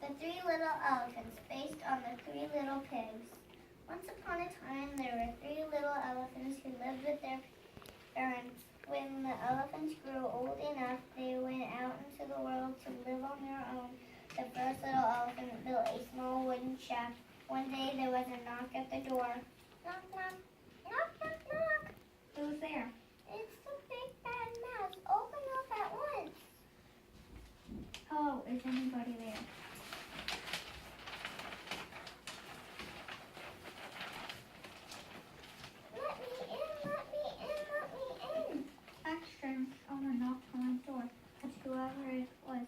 The Three Little Elephants, based on the Three Little Pigs. Once upon a time, there were three little elephants who lived with their parents. When the elephants grew old enough, they went out into the world to live on their own. The first little elephant built a small wooden shack. One day, there was a knock at the door. Knock, knock, knock, knock, knock. Who's there? It's the big bad mouse. Open up at once. Oh, is anybody there? Let me in, let me in, let me in. Extra, someone knocked on my door, but whoever it was,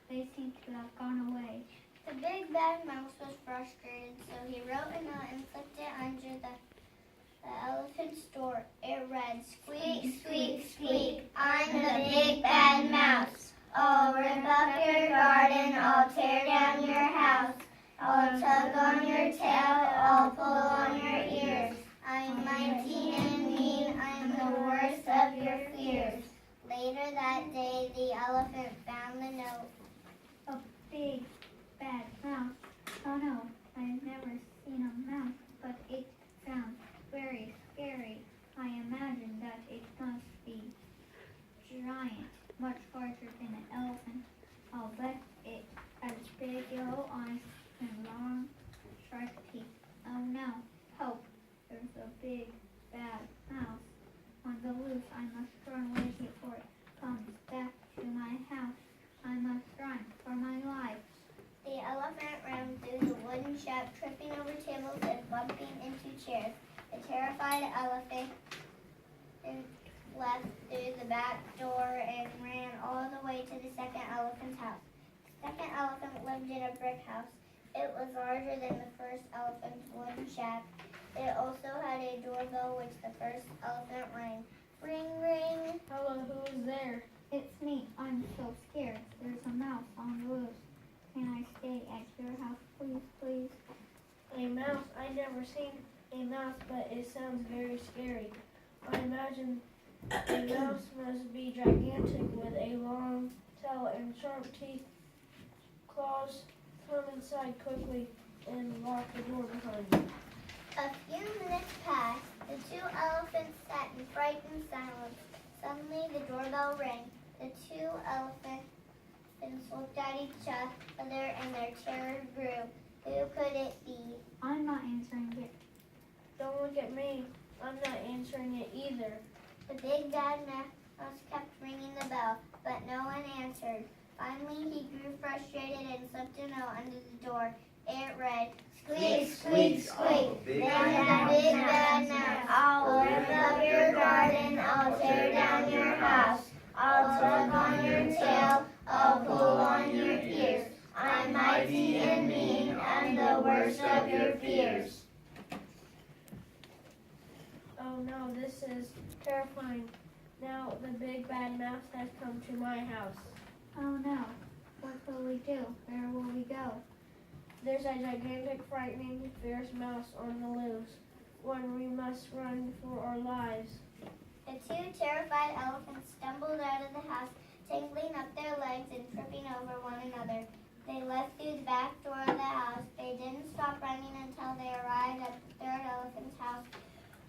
they seem to have gone away. The big bad mouse was frustrated, so he wrote a note and slipped it under the elephant's door. It read, "Squeak, squeak, squeak, I'm the big bad mouse. I'll rip up your garden, I'll tear down your house. I'll tug on your tail, I'll pull on your ears. I'm mighty and mean, I'm the worst of your fears." Later that day, the elephant found the note. A big, bad mouse. Oh no, I've never seen a mouse, but it sounds very scary. I imagine that it must be giant, much larger than an elephant. I'll bet it has big yellow eyes and long, sharp teeth. Oh no, help! There's a big, bad mouse on the loose. I must run away before it comes back to my house. I must run for my life. The elephant ran through the wooden shack, tripping over tables and bumping into chairs. The terrified elephant left through the back door and ran all the way to the second elephant's house. The second elephant lived in a brick house. It was larger than the first elephant's wooden shack. It also had a doorbell which the first elephant rang. Ring, ring. Hello, who is there? It's me. I'm so scared. There's a mouse on the loose. Can I stay at your house, please, please? A mouse? I never seen a mouse, but it sounds very scary. I imagine a mouse must be gigantic with a long tail and sharp teeth, claws. Come inside quickly and lock the door behind you. A few minutes passed. The two elephants sat in frightened silence. Suddenly the doorbell rang. The two elephants looked at each other and their terror grew. Who could it be? I'm not answering it. Don't look at me. I'm not answering it either. The big bad mouse kept ringing the bell, but no one answered. Finally, he grew frustrated and slipped a note under the door. It read, "Squeak, squeak, squeak, there's a big bad mouse. I'll rip up your garden, I'll tear down your house. I'll tug on your tail, I'll pull on your ears. I'm mighty and mean, I'm the worst of your fears." Oh no, this is terrifying. Now the big bad mouse has come to my house. Oh no. What will we do? Where will we go? There's a gigantic, frightening, fierce mouse on the loose. One we must run for our lives. The two terrified elephants stumbled out of the house, tangling up their legs and tripping over one another. They left through the back door of the house. They didn't stop running until they arrived at the third elephant's house.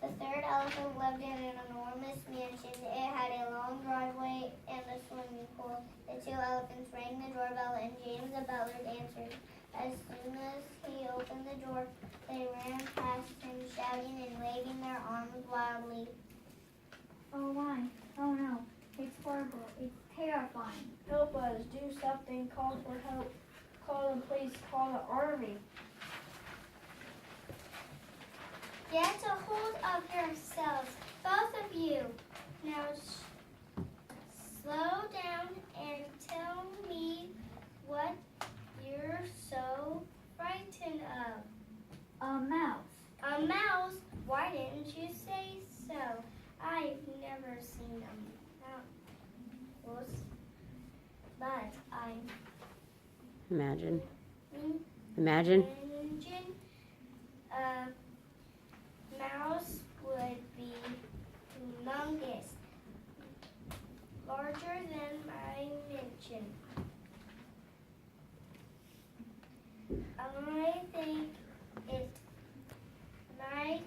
The third elephant lived in an enormous mansion. It had a long driveway and a swimming pool. The two elephants rang the doorbell and James the butler answered. As soon as he opened the door, they ran past him, shouting and waving their arms wildly. Oh my. Oh no. It's horrible. It's terrifying. Help us, do something, call for help. Call the police, call the army. Get a hold of yourselves, both of you. Now slow down and tell me what you're so frightened of. A mouse. A mouse? Why didn't you say so? I've never seen a mouse, but I Imagine. imagine a mouse would be humongous, larger than my mansion. I think it might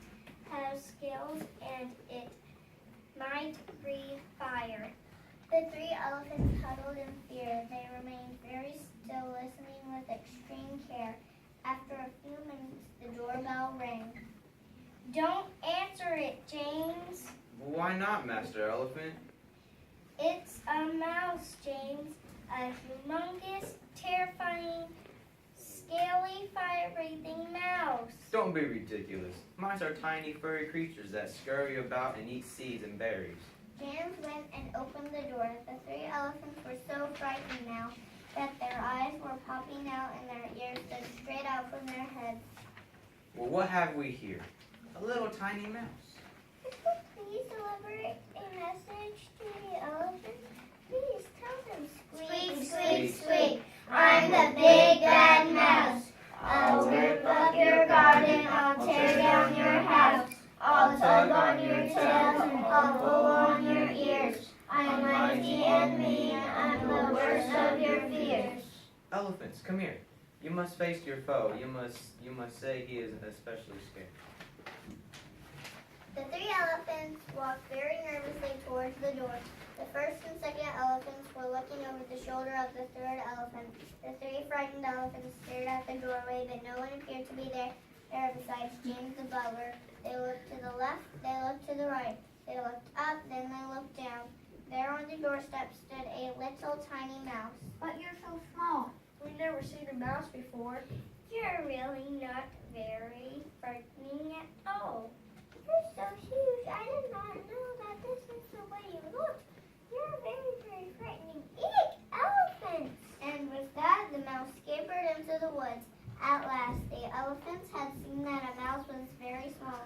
have scales and it might breathe fire. The three elephants huddled in fear. They remained very still, listening with extreme care. After a few minutes, the doorbell rang. Don't answer it, James. Why not, Master Elephant? It's a mouse, James. A humongous, terrifying, scaly, fire-breathing mouse. Don't be ridiculous. Mice are tiny, furry creatures that scurry about and eat seeds and berries. James went and opened the door. The three elephants were so frightened now that their eyes were popping out and their ears stood straight out from their heads. Well, what have we here? A little tiny mouse. Please deliver a message to the elephants. Please tell them, squeak, squeak, squeak. I'm the big bad mouse. I'll rip up your garden. I'll tear down your house. I'll tug on your tail and I'll pull on your ears. I'm mighty and mean. I'm the worst of your fears. Elephants, come here. You must face your foe. You must say he is especially scared. The three elephants walked very nervously towards the door. The first and second elephants were looking over the shoulder of the third elephant. The three frightened elephants stared at the doorway, but no one appeared to be there besides James the butler. They looked to the left, they looked to the right. They looked up, then they looked down. There on the doorstep stood a little tiny mouse. But you're so small. We've never seen a mouse before. You're really not very frightening at all. You're so huge. I did not know that this is the way you look. You're very, very frightening. Eek! Elephants! And with that, the mouse scampered into the woods. At last, the elephants had seen that a mouse was very small.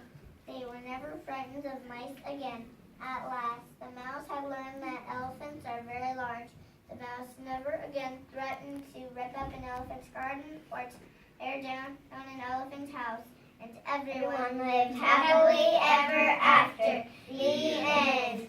They were never frightened of mice again. At last, the mouse had learned that elephants are very large. The mouse never again threatened to rip up an elephant's garden or tear down on an elephant's house. And everyone lived happily ever after. The end.